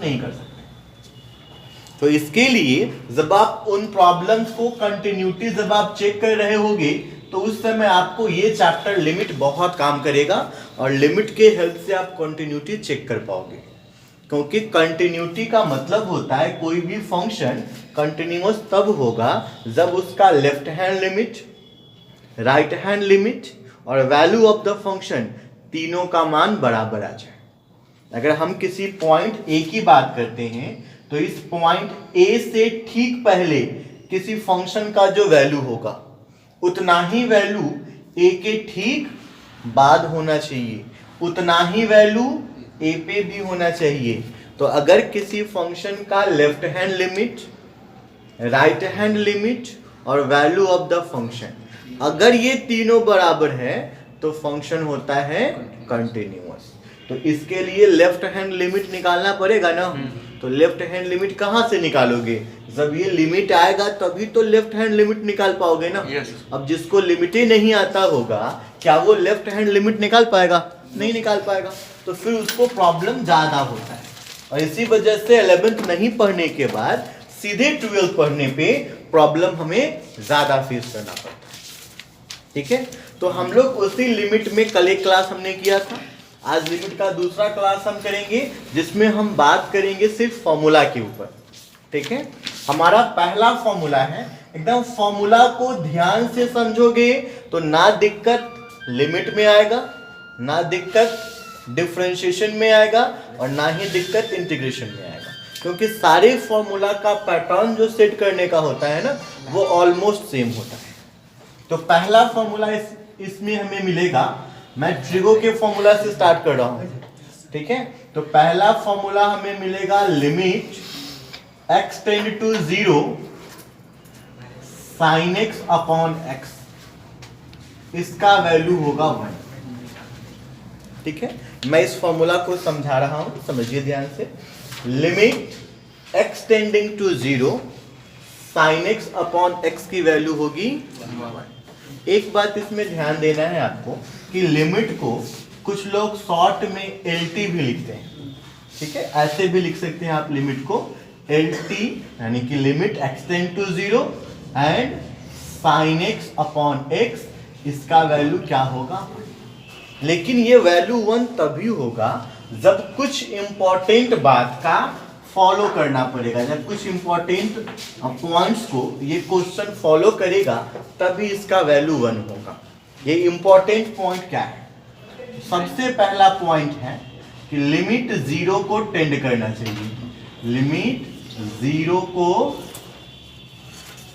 नहीं कर सकते। तो इसके लिए जब आप उन प्रॉब्लम्स को कंटिन्यूटी जब आप चेक कर रहे होगे तो उस समय आपको ये चैप्टर लिमिट बहुत काम करेगा और लिमिट के हेल्प से आप कंटिन्यूटी चेक कर पाओगे, क्योंकि कंटिन्यूटी का मतलब होता है कोई भी फंक्शन कंटिन्यूअस तब होगा जब उसका left hand limit, right hand limit और वैल्यू ऑफ द फंक्शन तीनों का मान बराबर आ जाए। अगर हम किसी पॉइंट ए की बात करते हैं तो इस पॉइंट ए से ठीक पहले किसी फंक्शन का जो वैल्यू होगा उतना ही वैल्यू ए के ठीक बाद होना चाहिए, उतना ही वैल्यू ए पे भी होना चाहिए। तो अगर किसी फंक्शन का left hand limit, right hand limit और वैल्यू ऑफ द फंक्शन अगर ये तीनों बराबर है तो फंक्शन होता है कंटिन्यूअस। तो इसके लिए लेफ्ट हैंड लिमिट निकालना पड़ेगा ना। तो लेफ्ट हैंड लिमिट कहाँ से निकालोगे? जब ये लिमिट आएगा तभी तो लेफ्ट हैंड लिमिट निकाल पाओगे ना। अब जिसको लिमिट ही नहीं आता होगा क्या वो लेफ्ट हैंड लिमिट निकाल पाएगा? नहीं निकाल पाएगा। तो फिर उसको प्रॉब्लम ज्यादा होता है और इसी वजह से 11th नहीं पढ़ने के बाद सीधे 12th पढ़ने पे प्रॉब्लम हमें ज्यादा फेस करना पड़ता है। ठीक है, तो हम लोग उसी लिमिट में कल एक क्लास हमने किया था। आज लिमिट का दूसरा क्लास हम करेंगे जिसमें हम बात करेंगे सिर्फ फॉर्मूला के ऊपर। ठीक है, हमारा पहला फॉर्मूला है, एकदम फॉर्मूला को ध्यान से समझोगे तो ना दिक्कत लिमिट में आएगा, ना दिक्कत डिफरेंशिएशन में आएगा और ना ही दिक्कत इंटीग्रेशन में आएगा, क्योंकि सारे फॉर्मूला का पैटर्न जो सेट करने का होता है ना वो ऑलमोस्ट सेम होता है। तो पहला फॉर्मूला इसमें हमें मिलेगा, मैं ट्रिगो के फॉर्मूला से स्टार्ट कर रहा हूं। ठीक है, तो पहला फॉर्मूला हमें मिलेगा limit x tend to 0 sin x अपॉन x, इसका वैल्यू होगा 1। ठीक है, मैं इस फॉर्मूला को समझा रहा हूं, समझिए ध्यान से। Limit x tending to 0 sin x अपॉन x की वैल्यू होगी 1। एक बात इसमें ध्यान देना है आपको कि लिमिट को कुछ लोग शॉर्ट में LT भी लिखते हैं। ठीक है, ऐसे भी लिख सकते हैं आप लिमिट को LT, यानी कि limit x tend to 0 and sin x अपॉन x, इसका वैल्यू क्या होगा? लेकिन ये वैल्यू 1 तभी होगा जब कुछ इंपॉर्टेंट बात का फॉलो करना पड़ेगा, जब कुछ इंपॉर्टेंट पॉइंट्स को ये क्वेश्चन फॉलो करेगा तभी इसका वैल्यू 1 होगा। ये इंपॉर्टेंट पॉइंट क्या है? सबसे पहला पॉइंट है कि लिमिट 0 को टेंड करना चाहिए, लिमिट 0 को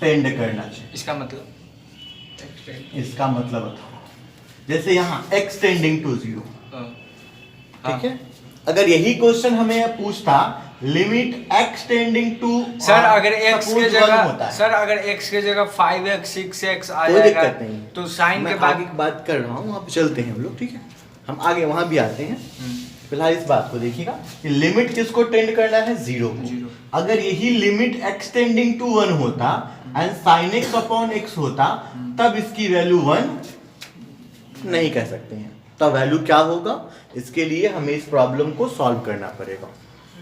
टेंड करना चाहिए। इसका मतलब बताओ, जैसे यहाँ x टेंडिंग टू 0। ठीक है, अगर यही क्वेश्चन हमें पूछता limit x tending to, sir अगर x के जगह अगर x के जगह 5x 6x आ जाएगा तो साइन के बाद आगे बात कर रहा हूँ, अब चलते हैं हम लोग। ठीक है, हम आगे वहां भी आते हैं। फिलहाल इस बात को देखिएगा कि लिमिट किसको टेंड करना है? 0 को। अगर यही लिमिट x टेंडिंग टू 1 होता एंड sin x अपॉन x होता तब इसकी वैल्यू 1 नहीं कह सकते हैं। तब वैल्यू क्या होगा? इसके लिए हमें इस प्रॉब्लम को सॉल्व करना पड़ेगा।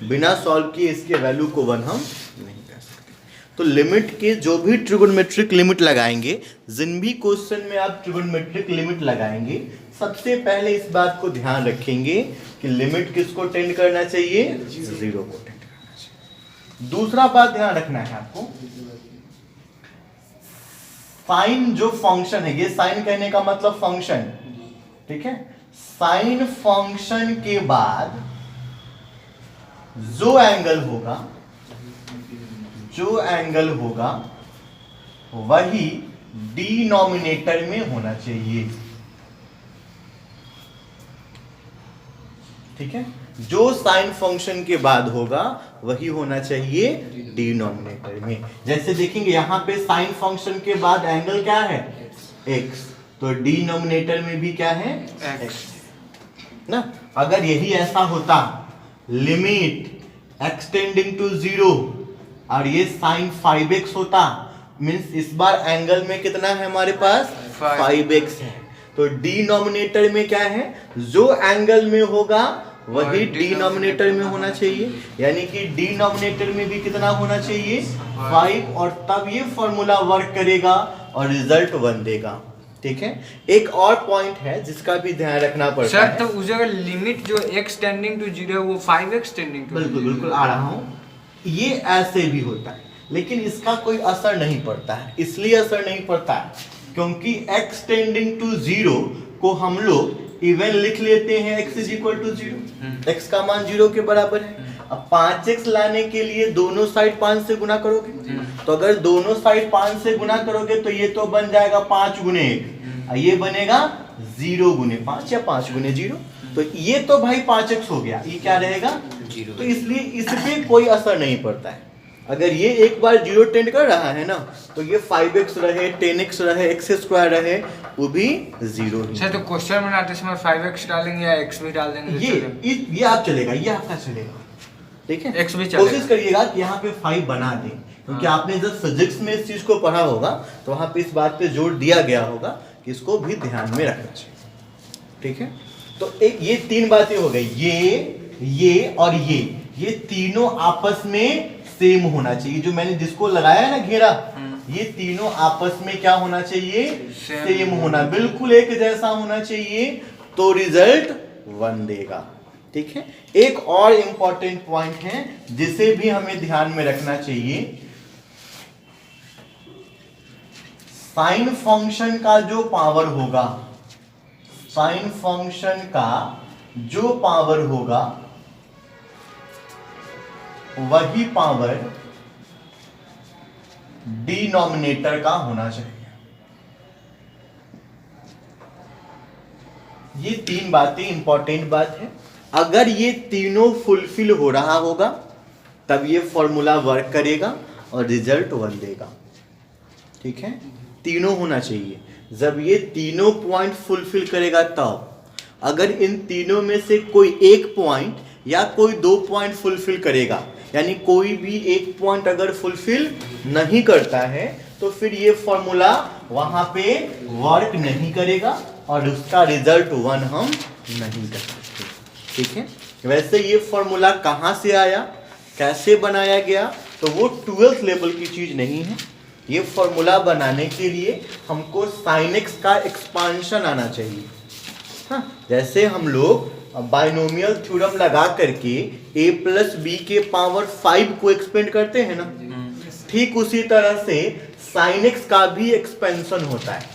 बिना सॉल्व किए इसके वैल्यू को 1 हम नहीं कह सकते। तो लिमिट के जो भी ट्रिगोनोमेट्रिक लिमिट लगाएंगे, जिन भी क्वेश्चन में आप ट्रिगोनोमेट्रिक लिमिट लगाएंगे, सबसे पहले इस बात को ध्यान रखेंगे कि लिमिट किसको टेंड करना चाहिए? 0 को टेंड करना चाहिए। दूसरा बात ध्यान रखना है आपको, साइन जो फंक्शन है, ये साइन कहने का मतलब फंक्शन। ठीक है, साइन फंक्शन के बाद जो एंगल होगा वही डिनोमिनेटर में होना चाहिए। ठीक है, जो साइन फंक्शन के बाद होगा वही होना चाहिए डिनोमिनेटर में। जैसे देखेंगे यहाँ पे साइन फंक्शन के बाद एंगल क्या है? x, तो डिनोमिनेटर में भी क्या है? x ना। अगर यही ऐसा होता लिमिट x टेंडिंग टू 0 और ये साइन 5x होता, मीन्स इस बार एंगल में कितना है हमारे पास? 5x है। तो डिनोमिनेटर में क्या है? जो एंगल में होगा वही डिनोमिनेटर में होना चाहिए, यानी कि डिनोमिनेटर में भी कितना होना चाहिए 5, और तब ये फॉर्मूला वर्क करेगा और रिजल्ट 1 देगा। ठीक है, एक और पॉइंट है जिसका भी ध्यान रखना पड़ता है। सर तो उस जगह लिमिट जो x टेंडिंग टू 0 है वो 5x टेंडिंग टू, बिल्कुल बिल्कुल आ रहा हूँ, ये ऐसे भी होता है लेकिन इसका कोई असर नहीं पड़ता है। इसलिए असर नहीं पड़ता है क्योंकि x टेंडिंग टू 0 को हम लोग इवन लिख लेते हैं x is equal to 0, x का मान 0 के बराबर है। अब 5x लाने के लिए दोनों साइड 5 से गुना करोगे, तो अगर दोनों साइड 5 से गुना करोगे तो ये तो बन जाएगा 5 गुने 1, ये बनेगा 0 गुने 5 या 5 गुने 0, तो ये तो भाई 5x हो गया, ये क्या रहेगा 0। तो इसलिए इस पे कोई असर नहीं पड़ता है। अगर ये एक बार 0 टेंड कर रहा है ना तो ये 5x रहे 10x रहे x स्क्वायर रहे वो भी 0 ही। सर तो क्वेश्चन बनाते समय 5x डालेंगे या x भी डाल देंगे? ये आप चलेगा, ये आपका चलेगा। ठीक है, x भी चलेगा। कोशिश करिएगा कि यहाँ पे 5 बना दें, क्योंकि आपने जब फिजिक्स में इस चीज को पढ़ा होगा तो वहां पे इस बात पे जोर दिया गया होगा कि इसको भी ध्यान में रखना चाहिए। ठीक है, तो एक ये 3 बातें हो गई, ये और ये तीनों आपस में सेम होना चाहिए। जो मैंने जिसको लगाया ना घेरा, ये तीनों आपस में क्या होना चाहिए सेम होना, बिल्कुल एक जैसा होना चाहिए, तो रिजल्ट 1 देगा। ठीक है, एक और इंपॉर्टेंट पॉइंट है जिसे भी हमें ध्यान में रखना चाहिए, साइन फंक्शन का जो पावर होगा, साइन फंक्शन का जो पावर होगा वही पावर डिनोमिनेटर का होना चाहिए। ये 3 बातें इंपॉर्टेंट बात है। अगर ये तीनों फुलफिल हो रहा होगा तब ये फॉर्मूला वर्क करेगा और रिजल्ट 1 देगा। ठीक है, तीनों होना चाहिए। जब ये तीनों पॉइंट फुलफिल करेगा तब, अगर इन तीनों में से कोई एक पॉइंट या कोई 2 पॉइंट फुलफिल करेगा, यानी कोई भी एक पॉइंट अगर फुलफिल नहीं करता है तो फिर ये फॉर्मूला वहां पे वर्क नहीं करेगा और उसका रिजल्ट 1 हम नहीं कर सकते। ठीक है, वैसे ये फॉर्मूला कहाँ से आया, कैसे बनाया गया, तो वो 12th लेवल की चीज नहीं है। ये फॉर्मूला बनाने के लिए हमको sin x का एक्सपांशन आना चाहिए। हाँ, जैसे हम लोग बाइनोमियल थ्योरम लगा करके a प्लस बी के पावर 5 को एक्सपेंड करते हैं ना, ठीक उसी तरह से sin x का भी एक्सपेंशन होता है।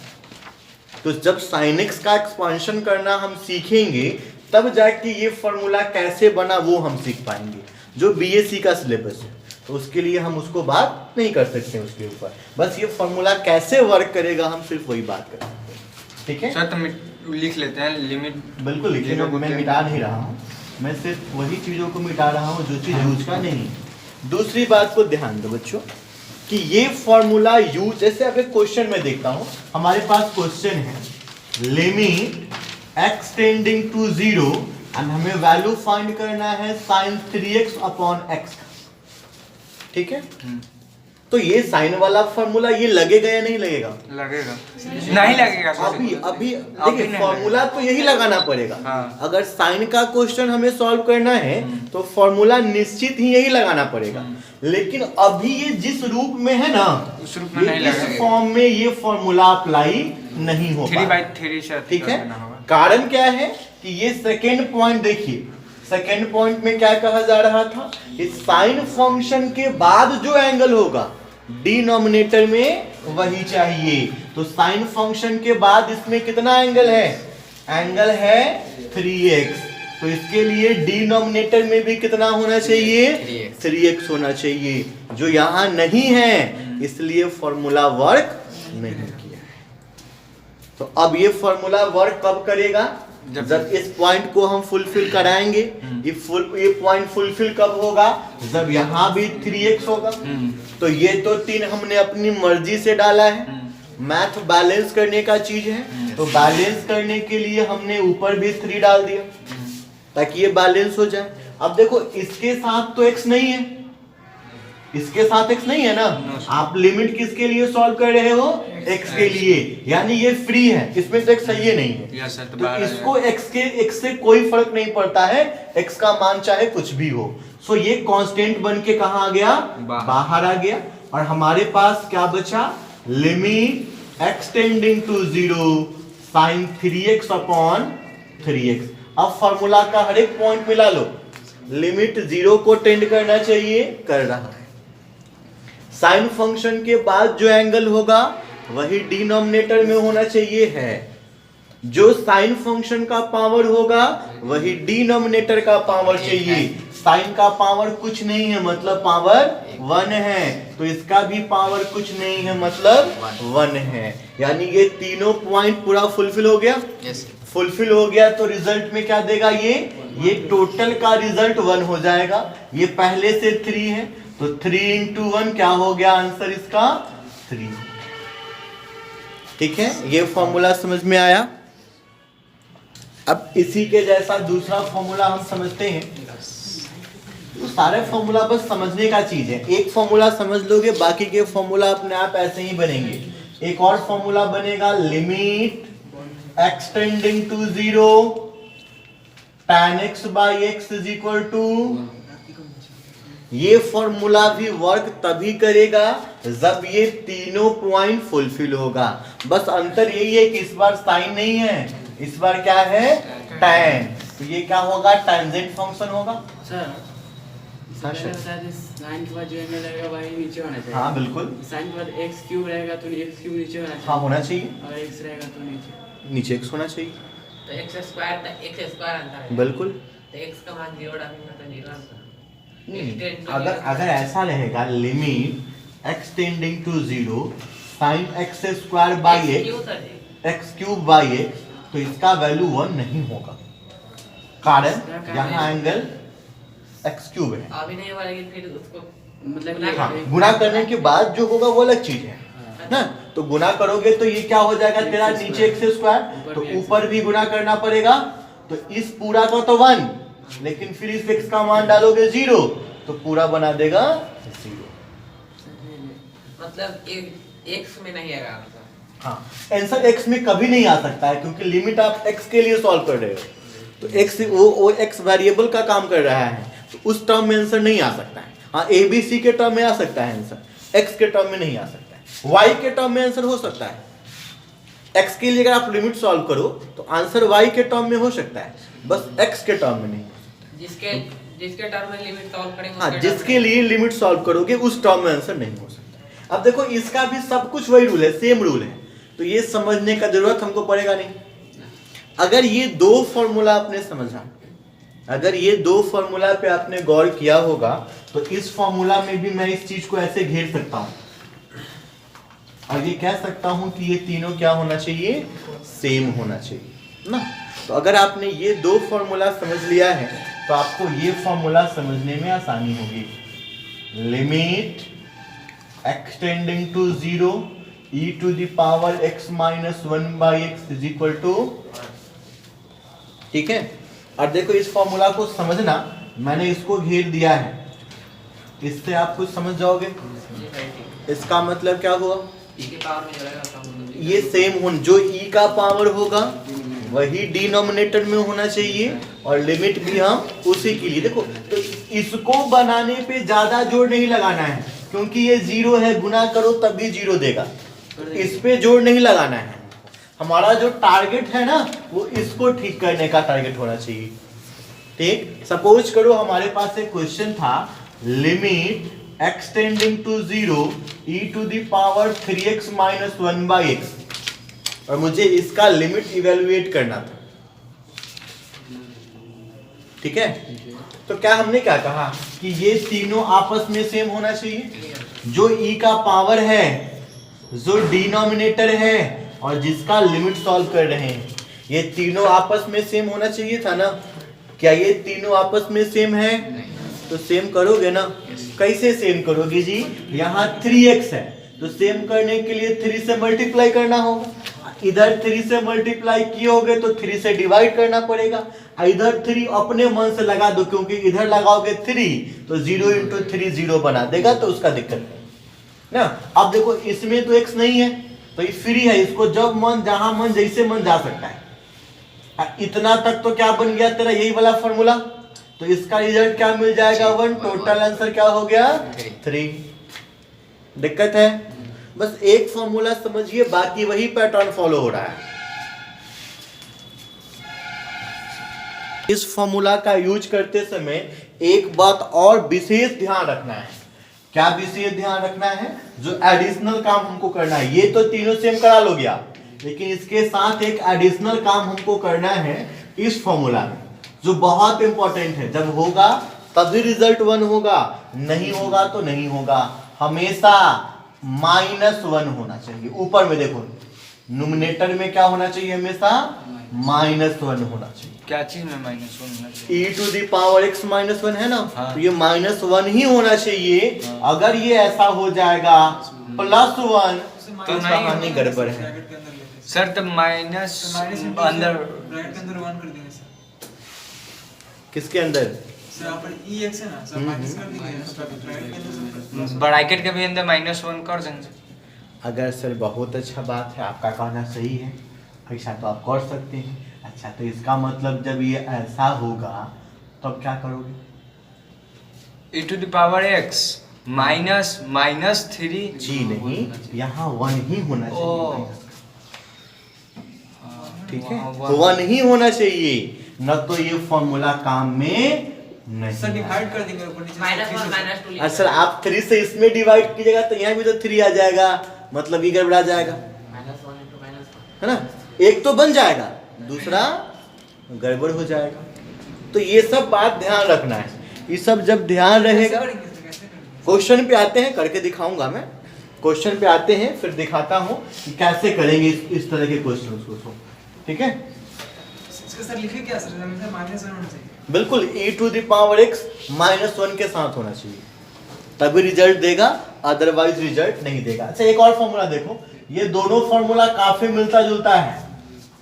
तो जब sin x का एक्सपांशन करना हम सीखेंगे तब जाके ये फॉर्मूला कैसे बना वो हम सीख पाएंगे, जो बीएससी का सिलेबस है। तो उसके लिए हम उसको बात नहीं कर सकते उसके ऊपर, बस ये फॉर्मूला कैसे वर्क करेगा हम सिर्फ वही बात कर सकते हैं। ठीक है सर, तो लिख लेते हैं लिमिट। बिल्कुल लिखिए, मैं मिटा नहीं रहा हूँ, मैं सिर्फ वही चीज़ों को मिटा रहा हूँ जो चीज़ यूज का नहीं। दूसरी बात को ध्यान दो बच्चों कि ये फॉर्मूला यूज, जैसे अब एक क्वेश्चन में देखता हूँ, हमारे पास क्वेश्चन है limit x tending to 0 and हमें वैल्यू फाइंड करना है sin 3x अपॉन x। ठीक है, तो ये साइन वाला फॉर्मूला ये लगेगा या नहीं लगेगा? लगेगा, नहीं लगेगा। अभी देखिए, फॉर्मूला तो यही लगाना पड़ेगा। हाँ। अगर साइन का क्वेश्चन हमें सॉल्व करना है तो फॉर्मूला निश्चित ही यही लगाना पड़ेगा। लेकिन अभी ये जिस रूप में है ना, उस रूप में नहीं लगेगा, इस फॉर्म में ये फॉर्मूला अप्लाई नहीं हो पाएगा। 3/3 से ठीक है, कारण क्या है कि ये सेकेंड पॉइंट देखिए, सेकेंड पॉइंट में क्या कहा जा रहा था, इस साइन फंक्शन के बाद जो एंगल होगा डिनोमिनेटर में वही चाहिए। तो साइन फंक्शन के बाद इसमें कितना एंगल है, एंगल है 3x, तो इसके लिए डिनोमिनेटर में भी कितना होना चाहिए 3x होना चाहिए, जो यहाँ नहीं है, इसलिए फॉर्मूला वर्क नहीं किया है। तो अब ये फॉर्मूला वर्क कब करेगा, जब इस पॉइंट को हम फुलफिल कराएंगे। ये पॉइंट फुलफिल कब होगा, जब यहाँ भी 3x होगा। तो ये तो 3 हमने अपनी मर्जी से डाला है, मैथ बैलेंस करने का चीज है, तो बैलेंस करने के लिए हमने ऊपर भी 3 डाल दिया ताकि ये बैलेंस हो जाए। अब देखो, इसके साथ तो x नहीं है, इसके साथ x नहीं है ना, आप लिमिट किसके लिए सॉल्व कर रहे हो, x के लिए, यानी ये फ्री है, इसमें तो x है ये नहीं है। यस सर, तो तो इसको x से कोई फर्क नहीं पड़ता है, x का मान चाहे कुछ भी हो। सो ये कांस्टेंट बन के कहां आ गया, बाहर आ गया। और हमारे पास क्या बचा, limit x tending to 0 sin 3x upon 3x। अब फॉर्मूला का हर एक पॉइंट मिला लो, लिमिट 0 को टेंड करना चाहिए, कर रहा है। साइन फंक्शन के बाद जो एंगल होगा वही डिनोमिनेटर में होना चाहिए है, जो साइन फंक्शन का पावर होगा वही डिनोमिनेटर का पावर चाहिए। साइन का पावर कुछ नहीं है मतलब पावर 1 है, तो इसका भी पावर कुछ नहीं है मतलब 1 है। यानी ये तीनों पॉइंट पूरा फुलफिल हो गया। फुलफिल हो गया तो रिजल्ट में क्या देगा, ये टोटल का रिजल्ट 1 हो जाएगा। ये पहले से 3 है तो 3 into 1 क्या हो गया, आंसर इसका 3। ठीक है, ये फॉर्मूला समझ में आया। अब इसी के जैसा दूसरा फॉर्मूला हम समझते हैं। तो सारे फॉर्मूला बस समझने का चीज है, एक फॉर्मूला समझ लोगे बाकी के फॉर्मूला अपने आप ऐसे ही बनेंगे। एक और फॉर्मूला बनेगा, limit x tending to 0 tan x by x is equal to. ये फॉर्मूला भी वर्क तभी करेगा जब ये तीनों पॉइंट फुलफिल होगा। बस अंतर यही है कि इस बार साइन नहीं है, इस बार क्या है, tan। तो ये क्या होगा, टेंजेंट फंक्शन होगा। साइन के बाद जो एंगल रहेगा वही नीचे होना चाहिए। हाँ बिल्कुल, साइन के बाद x क्यूब रहेगा तो x क्यूब नीचे होना चाहिए। हाँ होना चाहिए, और x रहेगा तो नीचे x होना चाहिए। तो x स्क्वायर आंसर है। बिल्कुल, तो x का मान 0 डालेंगे तो 0 आंसर। अगर ऐसा रहेगा, limit x tending to 0 sin x square by x cube by x, तो इसका वैल्यू 1 नहीं होगा, कारण यहाँ एंगल x क्यूब है। अभी नहीं बोलेंगे फिर उसको मतलब हाँ, गुणा करने के बाद जो होगा वो अलग चीज है ना। तो गुणा करोगे तो ये क्या हो जाएगा तेरा, नीचे x स्क्वायर, तो ऊपर भी गुणा करना पड़ेगा। तो इस पूरा का तो 1, लेकिन फिर इस x का मान डालोगे 0 तो पूरा बना देगा 0। मतलब x में नहीं आएगा आंसर। हाँ, आंसर x में कभी नहीं आ सकता है क्योंकि लिमिट आप x के लिए सॉल्व कर रहे हो, तो x वो x वेरिएबल का काम कर रहा है, तो उस टर्म में आंसर नहीं आ सकता है। हाँ, ABC के टर्म में आ सकता है आंसर, x के टर्म में नहीं आ सकता है। y के टर्म में आंसर हो सकता है, x के लिए अगर आप लिमिट सॉल्व करो तो आंसर y के टर्म में हो सकता है, बस x के टर्म में नहीं हो सकता। जिसके टर्म में लिमिट सॉल्व करेंगे, हाँ, जिसके लिए लिमिट सॉल्व करोगे उस टर्म में आंसर नहीं हो सकता। अब देखो इसका भी सब कुछ वही रूल है, सेम रूल है, तो ये समझने का जरूरत हमको पड़ेगा नहीं। अगर ये दो फॉर्मूला आपने समझा, अगर ये दो फॉर्मूला पे आपने गौर किया होगा, तो इस फॉर्मूला में भी मैं इस चीज को ऐसे घेर सकता हूं और ये कह सकता हूं कि ये तीनों क्या होना चाहिए, सेम होना चाहिए ना। तो अगर आपने ये दो फॉर्मूला समझ लिया है तो आपको ये फॉर्मूला समझने में आसानी होगी। Limit x tending to 0 e to the power x minus 1 by x is equal to. ठीक है, और देखो इस फॉर्मूला को समझना, मैंने इसको घेर दिया है, इससे आप कुछ समझ जाओगे। इसका मतलब क्या हुआ, e के पावर में जाएगा, ये सेम हो, जो e का पावर होगा वही डिनोमिनेटर में होना चाहिए, और लिमिट भी हम उसी के लिए। देखो तो इसको बनाने पे ज्यादा जोर नहीं लगाना है क्योंकि ये 0 है, गुना करो तब भी 0 देगा, इस पे जोर नहीं लगाना है। हमारा जो टारगेट है ना वो इसको ठीक करने का टारगेट होना चाहिए। ठीक, सपोज करो हमारे पास एक क्वेश्चन था, limit x tending to 0 e to the power 3x minus 1 by x, और मुझे इसका लिमिट इवेलुएट करना था। ठीक है, तो क्या हमने क्या कहा कि ये तीनों आपस में सेम होना चाहिए, जो e का पावर है, जो डिनोमिनेटर है और जिसका लिमिट सॉल्व कर रहे हैं, ये तीनों आपस में सेम होना चाहिए था ना। क्या ये तीनों आपस में सेम है? तो सेम करोगे ना। कैसे सेम करोगे जी, यहाँ 3x है तो सेम करने के लिए 3 से मल्टीप्लाई करना होगा, इधर 3 से मल्टीप्लाई किए होगे तो 3 से डिवाइड करना पड़ेगा, इधर 3 अपने मन से लगा दो क्योंकि इधर लगाओगे 3 तो 0 into 3 0 बना देगा, तो उसका दिक्कत नहीं ना। अब देखो इसमें तो x नहीं है तो ये फ्री है, इसको जब मन जहां मन जैसे मन जा सकता है। इतना तक तो क्या बन गया तेरा यही वाला फॉर्मूला, तो इसका रिजल्ट क्या मिल जाएगा 1, टोटल आंसर क्या हो गया 3। दिक्कत है? बस एक फॉर्मूला समझिए, बाकी वही पैटर्न फॉलो हो रहा है। इस फॉर्मूला का यूज करते समय एक बात और विशेष ध्यान रखना है। क्या विशेष ध्यान रखना है? जो एडिशनल काम हमको करना है, ये तो तीनों सेम करा लो गया, लेकिन इसके साथ एक एडिशनल काम हमको करना है इस फॉर्मूला में, जो बहुत इंपॉर्टेंट है। जब होगा तभी रिजल्ट 1 होगा, नहीं होगा तो नहीं होगा। हमेशा -1 होना चाहिए। ऊपर में देखो, न्यूमरेटर में क्या होना चाहिए? हमेशा -1 होना चाहिए। क्या चीज में -1 होना चाहिए? e⁻x -1 है ना, हाँ। तो ये -1 ही होना चाहिए। हाँ। अगर ये ऐसा हो जाएगा +1 तो तो कहानी गड़बड़ है। सर तब माइनस अंदर ब्रैकेट के अंदर 1 कर देंगे सर। किसके अंदर? सर यहाँ पर EX है ना सर, माइनस कर देंगे सर, ब्रैकेट के अंदर सर। ब्रैकेट के भी अंदर -1 कर देंगे। अगर सर बहुत अच्छा बात है, आपका कहना सही है, ऐसा तो आप कर सकते हैं। अच्छा, तो इसका मतलब जब ये ऐसा होगा तब क्या करोगे? e⁻x -3 जी नहीं, यहाँ 1 ही होना ओह। चाहिए। ठीक है, वहाँ 1 ही होना चाहिए, न तो ये फॉर्मूला काम में नहीं। सर डिवाइड कर देंगे ऊपर नीचे -1 -2 हाँ सर, आप 3 से इसमें डिवाइड कीजिएगा तो यहाँ भी तो 3 आ जाएगा, मतलब ये गड़बड़ा जाएगा, -1 × -1 है ना। एक तो बन जाएगा, दूसरा गड़बड़ हो जाएगा। तो ये सब बात ध्यान रखना है। ये सब जब ध्यान रहेगा, क्वेश्चन पे आते हैं, करके दिखाऊंगा मैं। क्वेश्चन पे आते हैं, फिर दिखाता हूँ कि कैसे करेंगे इस तरह के क्वेश्चन को। ठीक है, इसका सर लिखे क्या सर? हमेशा -1 होना चाहिए। बिल्कुल e⁻x -1 के साथ होना चाहिए, तभी रिजल्ट देगा, अदरवाइज रिजल्ट नहीं देगा। अच्छा, एक और फॉर्मूला देखो, ये दोनों फॉर्मूला काफी मिलता जुलता है,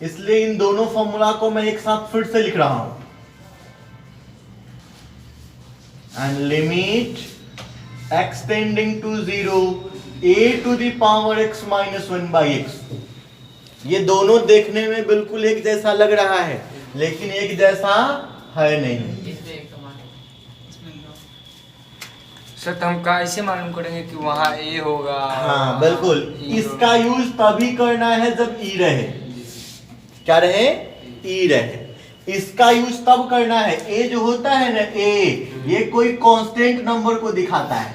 इसलिए इन दोनों फॉर्मूला को मैं एक साथ फिर से लिख रहा हूं। And limit x tending to 0 a⁻x -1/x। ये दोनों देखने में बिल्कुल एक जैसा लग रहा है, लेकिन एक जैसा है नहीं। इसमें एक समान है। सर तो हम कैसे मालूम करेंगे कि वहाँ a होगा? हाँ बिल्कुल, E इसका यूज तभी करना है जब ई रहे। क्या रहे? ई रहे। इसका यूज तब करना है, ए जो होता है ना, ए ये कोई कांस्टेंट नंबर को दिखाता है।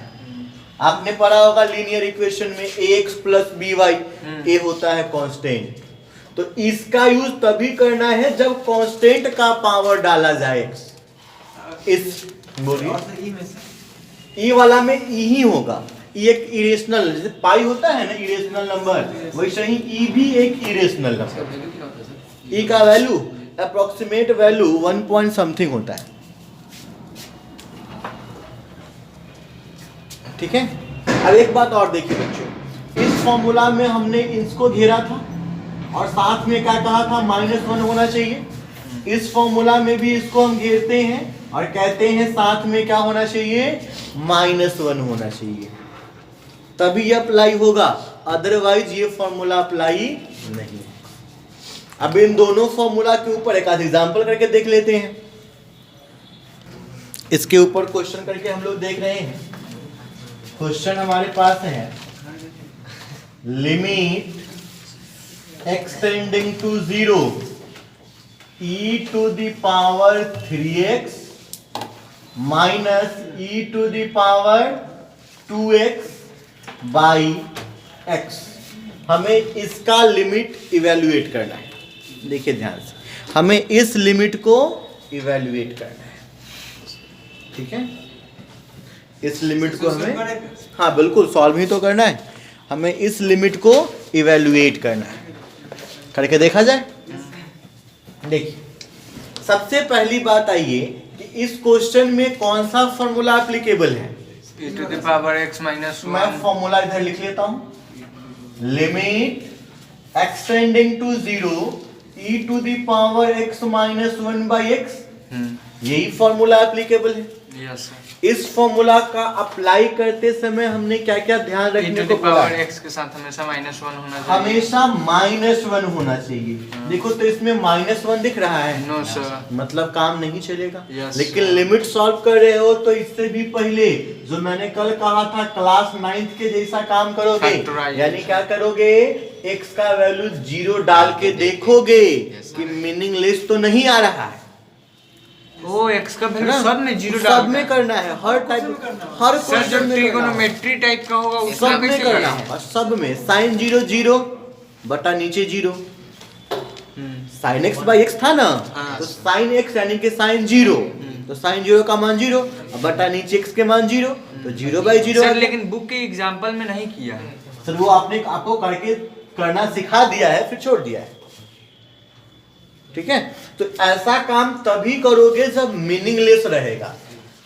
आपने पढ़ा होगा लीनियर इक्वेशन में ax + by, ए होता है कांस्टेंट। तो इसका यूज तभी करना है जब कांस्टेंट का पावर डाला जाए। इस बोलिए, और सर ई में सर ई वाला में ई ही होगा। ई एक इरेशनल, जैसे पाई होता है ना इरेशनल नंबर, वैसे ही ई भी एक इरेशनल इसका नंबर। वैल्यू क्या होता है सर? ई का value approximate value 1 point something होता है। ठीक है, अब एक बात और देखिए बच्चों, इस फॉर्मूला में हमने इसको घेरा था और साथ में क्या कहा था? -1 होना चाहिए। इस फॉर्मूला में भी इसको हम घेरते हैं और कहते हैं साथ में क्या होना चाहिए? -1 होना चाहिए, तभी ये अप्लाई होगा, अदरवाइज ये फॉर्मूला अप्लाई नहीं। अब इन दोनों फॉर्मूला के ऊपर एक आध एग्जांपल करके देख लेते हैं। इसके ऊपर क्वेश्चन करके हम लोग देख रहे हैं। क्वेश्चन हमारे पास है, limit x tending to 0 e⁻3x -e⁻2x/x। हमें इसका लिमिट इवेल्युएट करना है। देखिए ध्यान से, हमें इस लिमिट को इवेल्युएट करना है। ठीक है, इस लिमिट को हमें, हाँ बिल्कुल सॉल्व ही तो करना है, हमें इस लिमिट को इवेल्युएट करना है। करके देखा जाए। देखिए, सबसे पहली बात आइए कि इस क्वेश्चन में कौन सा फॉर्मूला एप्लीकेबल है। e⁻x -1। मैं फॉर्मूला इधर लिख लेता हूं, limit x tending to 0 e⁻x -1/x। यही फॉर्मूला एप्लीकेबल है। Yes sir. इस फॉर्मूला का अप्लाई करते समय हमने क्या क्या ध्यान रखने को बोला? x के साथ हमेशा -1 होना चाहिए। हमेशा -1 होना चाहिए। देखो तो इसमें -1 दिख रहा है, नो सर, मतलब काम नहीं चलेगा। Yes, लेकिन sir। लिमिट सॉल्व कर रहे हो तो इससे भी पहले जो मैंने कल कहा था क्लास 9th के जैसा काम करोगे। Factorize। यानी क्या करोगे, x का वैल्यू 0 डाल के देखोगे Yes, sir। कि मीनिंगलेस तो नहीं आ रहा है। ओ x का है वैल्यू ना? सब में 0 सब डालना में है। करना है, हर टाइप, हर सर जो क्वेश्चन में करना है। ट्रिगोनोमेट्री टाइप का होगा उसका सब में कैसे करना करेंगे? होगा, सब में। साइन 0 0 बटा नीचे 0, साइन x बाई x था ना, हाँ। तो साइन x यानी कि साइन 0, तो साइन 0 का मान 0 बटा नीचे x के मान 0, तो 0 बाई 0। सर लेकिन बुक के एग्जांपल में नहीं किया है। सर वो आपने आपको करके करना सिखा दिया है, फिर छोड़ दिया है। ठीक है, तो ऐसा काम तभी करोगे जब मीनिंगलेस रहेगा।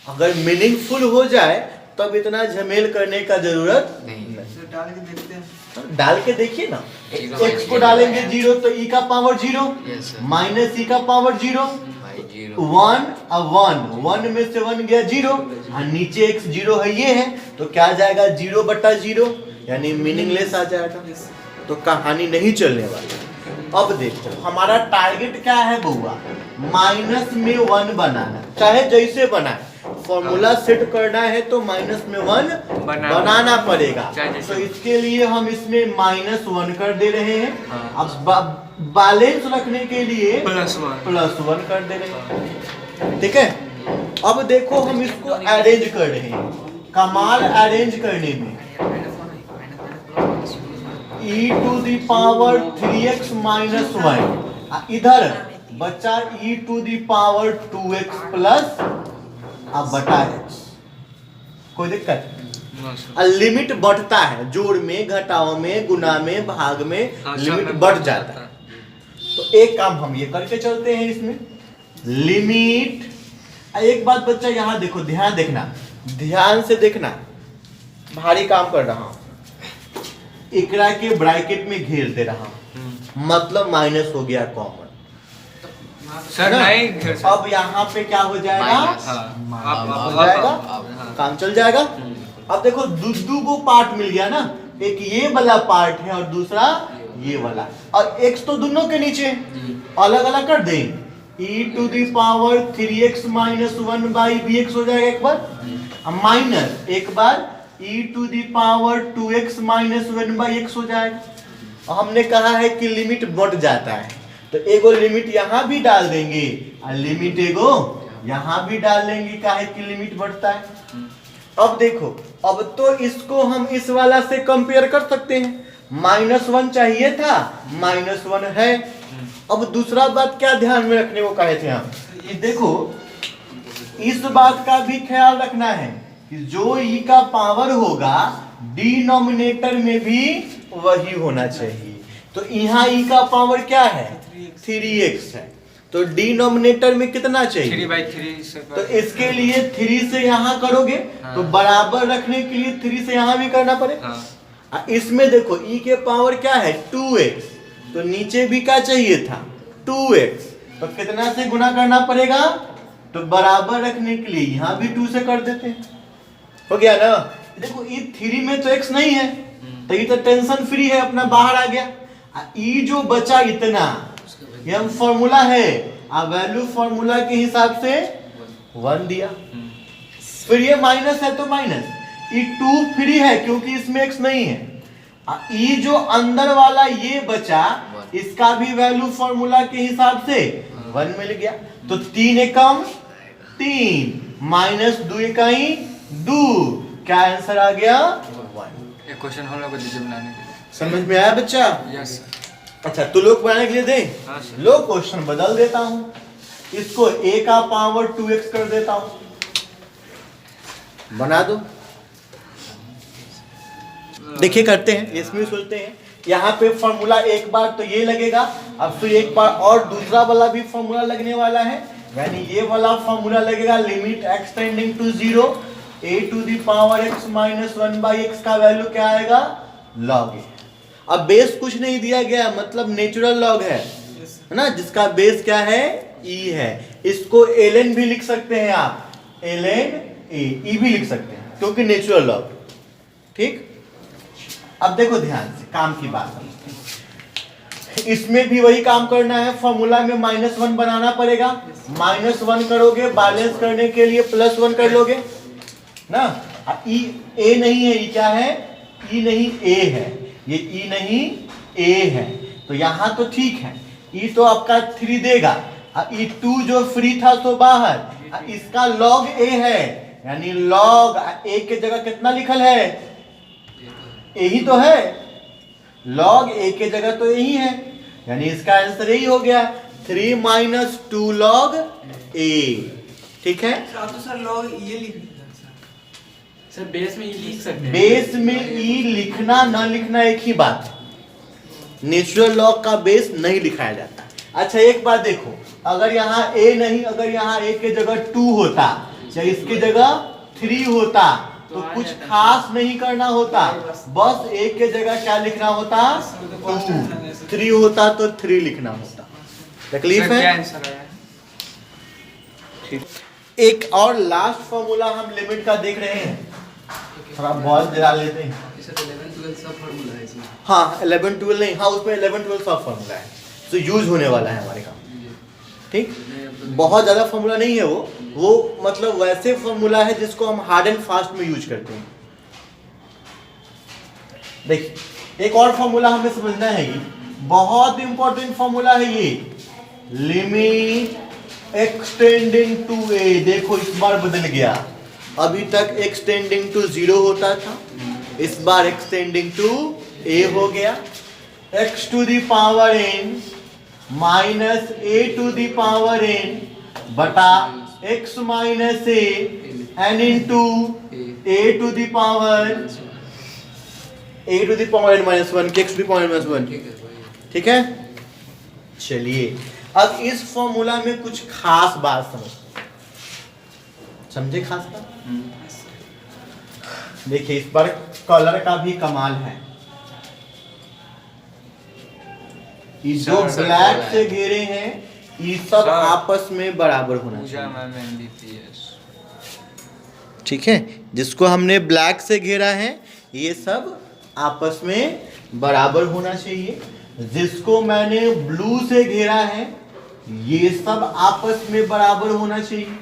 अगर मीनिंगफुल हो जाए तब इतना झमेल करने का जरूरत नहीं। सर डाल के देखते हैं। डाल के देखिए ना, Zero x को डालेंगे 0 तो e का power 0, Yes, sir। Minus e का पावर 0, By 0। 1 अब 1 में से 1 गया 0, और नीचे x 0 है, ये है, तो क्या जाएगा 0 बटा 0, यानी मीनिंगलेस आ जाएगा। तो कहानी नहीं चलने वाली। अब देखो हमारा टारगेट क्या है बउआ, माइनस में 1 बनाना, चाहे जैसे बनाए। फॉर्मूला सेट करना है तो माइनस में 1 बनाना पड़ेगा। तो इसके लिए हम इसमें -1 कर दे रहे हैं। हाँ। अब बैलेंस रखने के लिए +1 +1 कर दे रहे हैं। ठीक है, अब देखो हम इसको अरेंज कर रहे हैं। कमाल अरेंज करने में e to the power 3x minus 1, इधर बचा e to the power 2x plus अब बटा x। कोई दिक्कत? No sir. लिमिट बढ़ता है, जोड़ में, घटाव में, गुना में, भाग में हाँ, सब लिमिट में बढ़ जाता है। तो एक काम हम ये करके चलते हैं इसमें, लिमिट। एक बात बच्चा यहाँ देखो, ध्यान देखना, ध्यान से देखना, भारी काम कर रहा हूं। इकरा के ब्रैकेट में घेर दे रहा हूं, मतलब माइनस हो गया कॉमन। सर नहीं घेर सकते। अब यहाँ पे क्या हो जाएगा, माइनस। हाँ, हो जाएगा, हाँ। काम चल जाएगा। अब देखो दू को पार्ट मिल गया ना, एक ये वाला पार्ट है और दूसरा ये वाला, और x तो दोनों के नीचे, अलग अलग कर दें। e to the power 3x minus 1 by bx हो जाएगा एक बार, माइनस एक बार e to the power 2x minus 1 by x हो जाएगा। और हमने कहा है कि लिमिट बढ़ जाता है, तो एगो लिमिट यहाँ भी डाल देंगे और लिमिट एगो यहाँ भी डाल देंगे, काहे कि लिमिट बढ़ता है। अब देखो, अब तो इसको हम इस वाला से कंपेयर कर सकते हैं। -1 चाहिए था, -1 है। अब दूसरा बात क्या ध्यान में रखने को कहे थे हम, ये देखो इस बात का भी ख्याल रखना है कि जो e का पावर होगा डिनोमिनेटर में भी वही होना चाहिए। तो यहाँ e का पावर क्या है, 3x है, तो डिनोमिनेटर में कितना चाहिए, 3/3 से तो इसके लिए 3 से यहाँ करोगे तो बराबर रखने के लिए 3 से यहाँ भी करना पड़ेगा। हाँ। इसमें देखो e के पावर क्या है 2x, तो नीचे भी क्या चाहिए था 2x, तो कितना से गुना करना पड़ेगा, तो बराबर रखने के लिए यहाँ भी 2 से कर देते हैं। हो गया ना। देखो e 3 में तो x नहीं है, तो ये तो टेंशन फ्री है, अपना बाहर आ गया। e जो बचा इतना, ये हम फॉर्मूला है, वैल्यू फॉर्मूला के हिसाब से 1 दिया। फिर ये माइनस है तो माइनस, e 2 फ्री है क्योंकि इसमें x नहीं है। e जो अंदर वाला ये बचा, इसका भी वैल्यू फॉर्मूला के हिसाब से 1 मिल गया। तो 3 एकम 3 माइनस 2 इकाई 2, क्या आंसर आ गया 1। एक क्वेश्चन हम लोग को दीजिए बनाने के लिए। समझ में आया बच्चा? यस अच्छा, तो लोग बनाने के लिए दे, हाँ सर। लो क्वेश्चन बदल देता हूं, इसको a का पावर 2x कर देता हूं, बना दो। देखिए करते हैं, इसमें सोचते हैं, यहाँ पे फॉर्मूला एक बार तो ये लगेगा, अब फिर एक बार और दूसरा वाला भी फॉर्मूला लगने वाला है, यानी ये वाला फॉर्मूला लगेगा limit x tending to 0 a to the power x minus 1 by x का वैल्यू क्या आएगा log a। अब बेस कुछ नहीं दिया गया, मतलब नेचुरल लॉग है ना, जिसका बेस क्या है e है। इसको ln भी लिख सकते हैं आप, ln a, e भी लिख सकते हैं क्योंकि नेचुरल लॉग। ठीक, अब देखो ध्यान से काम की बात समझते हैं। इसमें भी वही काम करना है, फॉर्मूला में -1 बनाना पड़ेगा। -1 करोगे, बैलेंस करने के लिए +1 कर लोगे ना। ई ए नहीं है, ई क्या है? ई नहीं ए है, ये ई नहीं ए है, तो यहां तो ठीक है। ई तो आपका 3 देगा, ई 2 जो फ्री था तो बाहर, इसका लॉग ए है, यानी लॉग ए के जगह कितना लिखल है? यही तो है, लॉग ए के जगह तो यही है, यानी इसका आंसर यही हो गया 3 - 2 log a। ठीक है, तो सर लॉग ये लिख सर बेस में ई लिख सकते हैं। बेस में ई लिखना ना लिखना एक ही बात है, नेचुरल लॉग का बेस नहीं लिखाया जाता। अच्छा एक बात देखो, अगर यहाँ a नहीं, अगर यहाँ a के जगह 2 होता या इसके जगह 3 होता तो कुछ खास नहीं करना होता, बस a के जगह क्या लिखना होता? 2। 3 होता तो 3 लिखना होता। तकलीफ सर, क्या है? आंसर आया? एक और लास्ट फॉर्मूला हम लिमिट का देख रहे हैं, थोड़ा बहुत गिरा लेते हैं। सर 11-12 सब फार्मूला है इसमें। हाँ 11-12 नहीं, हाँ उसमें 11-12 सब फॉर्मूला है, तो यूज होने वाला है हमारे काम। ठीक, बहुत ज़्यादा फॉर्मूला नहीं है वो मतलब वैसे फॉर्मूला है जिसको हम हार्ड एंड फास्ट में यूज करते हैं। देखिए एक और फॉर्मूला हमें समझना है, ये बहुत इंपॉर्टेंट फॉर्मूला है ये, लिमिट एक्सटेंडिंग टू ए। देखो इस बार बदल गया, अभी तक एक्सटेंडिंग टू 0 होता था, इस बार एक्सटेंडिंग टू a हो गया। x to the power n minus a to the power n बटा x minus a n into a to the power n minus 1 के x to the power n minus 1। ठीक है, चलिए अब इस formula में कुछ खास बात समझे खास बात। देखिए इस पर कलर का भी कमाल है, ये जो ब्लैक से घेरे हैं ये सब आपस में बराबर होना चाहिए। ठीक है, जिसको हमने ब्लैक से घेरा है ये सब आपस में बराबर होना चाहिए, जिसको मैंने ब्लू से घेरा है ये सब आपस में बराबर होना चाहिए।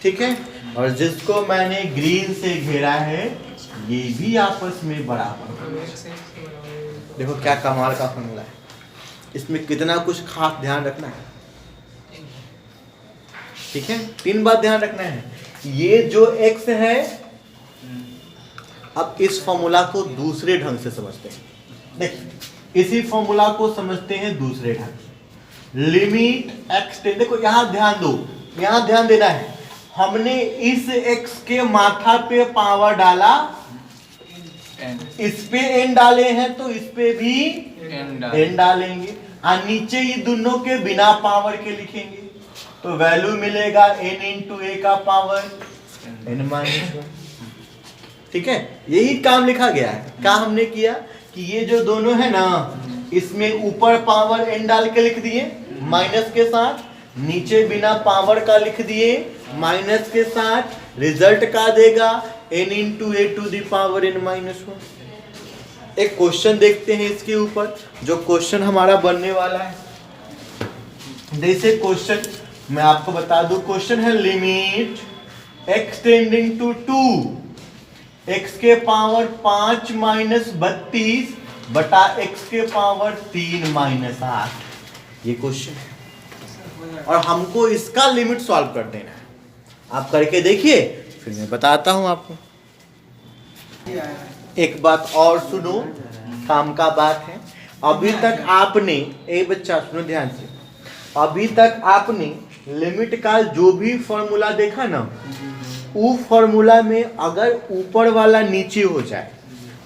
ठीक है, और जिसको मैंने ग्रीन से घेरा है ये भी आपस में बराबर होना चाहिए। देखो क्या कमाल का फॉर्मूला है, इसमें कितना कुछ खास ध्यान रखना है। ठीक है, 3 बात ध्यान रखना है, ये जो x है, अब इस फॉर्मूला को दूसरे ढंग से समझते हैं। देखिए इसी फॉर्मूला को समझते हैं दूसरे ढंग। लिमिट एक्सटेंड, देखो यहां ध्यान दो, यहां ध्यान देना है, हमने इस x के माथा पे पावर डाला, इस पे n डाले हैं तो इस पे भी n डालेंगे, और नीचे ये दोनों के बिना पावर के लिखेंगे तो वैल्यू मिलेगा n into a का पावर n minus 1। ठीक है, यही काम लिखा गया है। क्या हमने किया कि ये जो दोनों है ना, इसमें ऊपर पावर n डाल के लिख दिए माइनस के साथ, नीचे बिना पावर का लिख दिए माइनस के साथ, रिजल्ट का देगा n into a to the power n minus 1। एक क्वेश्चन देखते हैं इसके ऊपर, जो क्वेश्चन हमारा बनने वाला है। जैसे क्वेश्चन मैं आपको बता दूं, क्वेश्चन है लिमिट एक्सटेंडिंग टू 2 x के पावर 5 माइनस 32 बटा x के पावर 3 माइनस 8। ये क्वेश्चन है और हमको इसका लिमिट सॉल्व कर देना है। आप करके देखिए, फिर मैं बताता हूं आपको। एक बात और सुनो, काम का बात है। अभी तक आपने, एक बच्चा सुनो ध्यान से, अभी तक आपने लिमिट का जो भी फॉर्मूला देखा ना, वो फॉर्मूला में अगर ऊपर वाला नीचे हो जाए,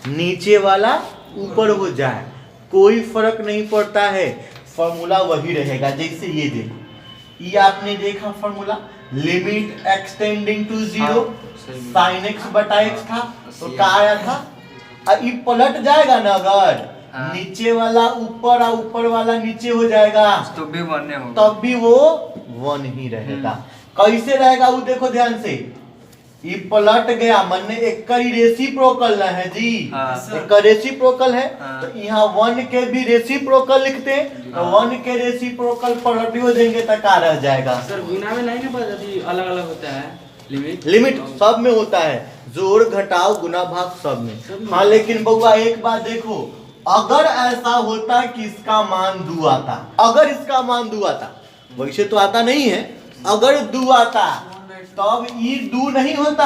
नीचे वाला ऊपर हो जाए, कोई फर्क नहीं पड़ता है, फॉर्मूला वही रहेगा। जैसे ये देखो, ये आपने देखा formula, limit x tending to 0 sine x बटा एक्स था, तो क्या आया था, अब ये पलट जाएगा ना, अगर नीचे वाला ऊपर और ऊपर वाला नीचे हो जाएगा तो भी 1 होगा, तब भी वो 1 ही रहेगा। कैसे रहेगा वो देखो ध्यान से, ये पलट गया, मन एक का ही रेसिप्रोकल ना है जी, एक का रेसिप्रोकल है, तो यहाँ 1 के भी रेसिप्रोकल लिखते हैं, तो 1 के रेसिप्रोकल पलटियो देंगे तो क्या रह जाएगा। सर गुना में नहीं ना पता थी, अलग अलग होता है लिमिट सब में होता है, जोड़ घटाव गुना भाग सब में। हाँ लेकिन बउआ एक बात देखो, अगर ऐसा होता कि इसका मान 2 आता, अगर इसका मान 2 आता, वैसे तो आता नहीं है, अगर 2 आता तब ये 2 नहीं होता,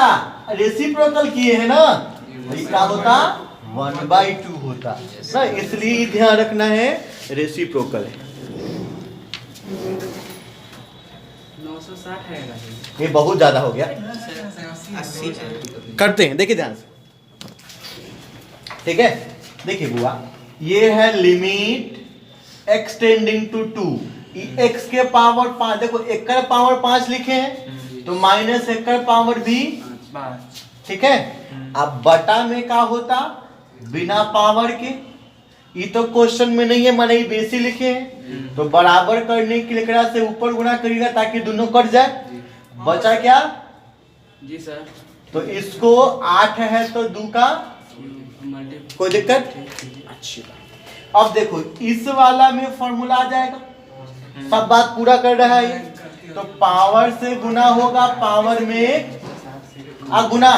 रेसिप्रोकल किए है ना, ये क्या होता 1/2 होता ना, इसलिए ध्यान रखना है रेसिप्रोकल है। 960 है ये बहुत ज्यादा हो गया, 80 करते हैं, देखिए ध्यान से, ठीक है। देखिए बुआ, ये है लिमिट एक्सटेंडिंग टू 2, x के पावर 5, देखो 1 का पावर 5 लिखे हैं, तो माइनस 1 का पावर भी 5, ठीक है। अब बटा में क्या होता, बिना पावर के, ये तो क्वेश्चन में नहीं है, मैंने बेसी लिखे हैं, तो बराबर करने के लिए एकरा से ऊपर गुणा करिएगा ताकि दोनों कट जाए, बचा क्या जी सर। तो इसको 8 है तो 2 का कोई दिक्कत अच्छी बात। अब देखो इस वाला में फॉर्मूला आ जाएगा, सब बात पूरा कर रहा है ये, तो पावर से गुना होगा, पावर में गुना,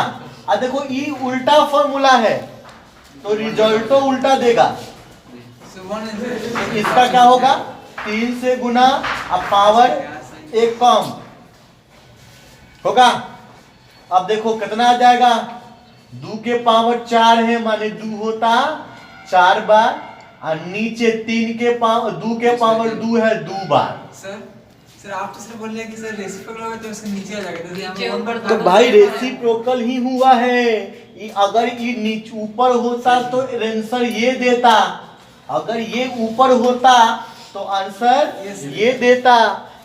देखो ये उल्टा फॉर्मूला है तो रिजल्टो उल्टा देगा, तो इसका क्या होगा 3 से गुना, अब पावर 1 कम होगा। अब देखो कितना आ जाएगा, 2 के पावर 4 है, माने 2 होता 4 बार, और नीचे 3 के पावर 2 के पावर 2 है 2 बार। सर आप तो सिर्फ बोल रहे हैं कि सर रेसिप्रोकल होगा तो उसके नीचे आ जाएगा, तो भाई रेसिप्रोकल ही हुआ है, अगर ये नीचे ऊपर होता तो आंसर ये देता, अगर ये ऊपर होता तो आंसर ये देता,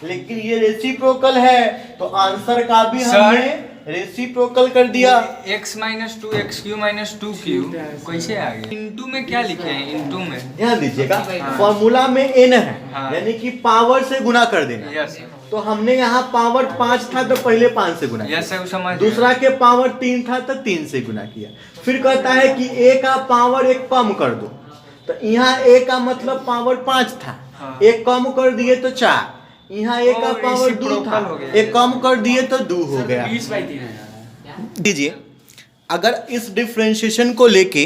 लेकिन ये रेसिप्रोकल है तो आंसर का भी हमने रेसिप्रोकल कर दिया। x - 2 x³ - 2q कैसे आ गया, इनटू में क्या लिखे हैं, इनटू में ध्यान दीजिएगा, फॉर्मूला में n है, यानी कि पावर से गुना कर देना, तो हमने यहाँ पावर 5 था तो पहले 5 से गुना किया, दूसरा के पावर 3 था तो 3 से गुना किया, फिर कहता है कि a का पावर 1 कम कर दो, तो यहाँ a का मतलब पावर 5 था, 1 कम कर दिए तो 4, यहाँ 1 का पावर 2 था, 1 कम कर दिए तो 2 हो गया। 20/3 है दीजिए, अगर इस डिफरेंशिएशन को लेके